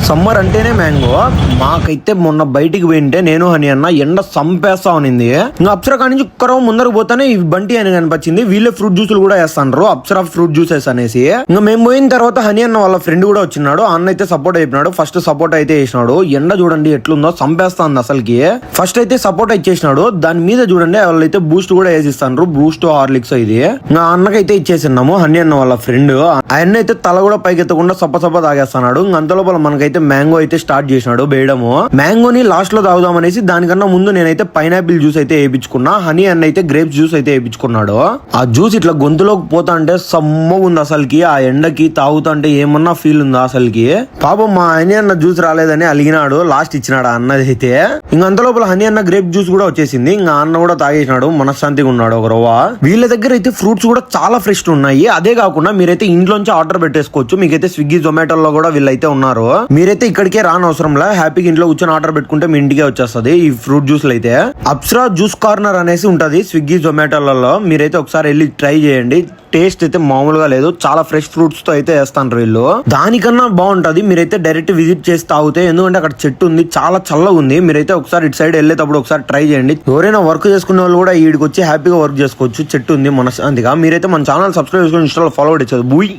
Summer అంటేనే mango. మాకైతే మొన్న బయటికి పోయింటే నేను హనీ అన్న ఎండ సంపేస్తా ఉనింది. ఇంకా అప్సరా కాడి నుంచి ఒక్కరో ముందరకు పోతానే ఈ బంటి అని కనిపించింది. వీళ్ళే ఫ్రూట్ జ్యూసులు కూడా వేస్తాండ్రు, అప్సరా ఫ్రూట్ జ్యూసెస్ అనేసి. ఇంకా మేము పోయిన తర్వాత హనీ అన్న వాళ్ళ ఫ్రెండ్ కూడా వచ్చినాడు. అన్న అయితే సపోర్ట్ అయిపోయినాడు. ఫస్ట్ సపోర్ట్ అయితే వేసినాడు. ఎండ చూడండి ఎట్లుందో, సంపేస్తాంది అసలుకి. ఫస్ట్ అయితే సపోర్ట్ ఇచ్చేసినాడు. దాని మీద చూడండి వాళ్ళైతే బూస్ట్ కూడా వేసిస్తాండ్రు, బూస్ట్ హార్లిక్స్. ఇది ఇంకా అన్నకైతే ఇచ్చేసిన్నాము. హనీ అన్న వాళ్ళ ఫ్రెండ్ ఆయన అయితే తల కూడా పైకెత్తకుండా సప్ప తాగేస్తున్నాడు. అంత లోపల మనకైతే మ్యాంగో అయితే స్టార్ట్ చేసినాడు వేయడము. మ్యాంగోని లాస్ట్ లో తాగుదాం అనేసి దానికన్నా ముందు నేనైతే పైనాపిల్ జ్యూస్ అయితే వేయించుకున్నా. హనీ అన్న అయితే గ్రేప్స్ జ్యూస్ అయితే వేయించుకున్నాడు. ఆ జ్యూస్ ఇట్లా గొంతులోకి పోతా అంటే సమ్మగా ఉంది అసలుకి. ఆ ఎండకి తాగుతా అంటే ఏమన్నా ఫీల్ ఉందా అసలుకి. పాపం మా హనీ అన్న జ్యూస్ రాలేదని అలిగినాడు. లాస్ట్ ఇచ్చినాడు అన్నది అయితే. ఇంక అంత లోపల హనీ అన్న గ్రేప్ జ్యూస్ కూడా వచ్చేసింది. ఇంకా అన్న కూడా తాగేసినాడు, మనశ్శాంతిగా ఉన్నాడు ఒక రవ్వ. వీళ్ళ దగ్గర అయితే ఫ్రూట్స్ కూడా చాలా ఫ్రెష్ ఉన్నాయి. అదే కాకుండా మీరైతే ఇంట్లోంచి ఆర్డర్ పెట్టేసుకోవచ్చు. మీకైతే స్విగ్గీ జొమాటోలో కూడా వీళ్ళైతే ఉన్నారు. మీరైతే ఇక్కడికే రానవసరంలా, హ్యాపీగా ఇంట్లో కూర్చొని ఆర్డర్ పెట్టుకుంటే మీ ఇంటికే వచ్చేస్తుంది ఈ ఫ్రూట్ జ్యూస్లు అయితే. అప్సరా జ్యూస్ కార్నర్ అనేసి ఉంటది స్విగ్గీ జొమాటోలలో. మీరైతే ఒకసారి వెళ్ళి ట్రై చేయండి. టేస్ట్ అయితే మామూలుగా లేదు, చాలా ఫ్రెష్ ఫ్రూట్స్ తో అయితే వేస్తాను వీళ్ళు. దానికన్నా బాగుంటది మీరైతే డైరెక్ట్ విజిట్ చేసి తాగితే. ఎందుకంటే అక్కడ చెట్టు ఉంది, చాలా చల్లగా ఉంది. మీరైతే ఒకసారి ఇటు సైడ్ వెళ్ళేటప్పుడు ఒకసారి ట్రై చేయండి. ఎవరైనా వర్క్ చేసుకునే వాళ్ళు కూడా ఈడికి వచ్చి హ్యాపీగా వర్క్ చేసుకోవచ్చు. చెట్టు ఉంది మనశ్శాంతిగా. మీరైతే మన ఛానల్ సబ్స్క్రైబ్ చేసుకుని ఇన్స్టాలో ఫాలో అవ్వచ్చు. బూయ్.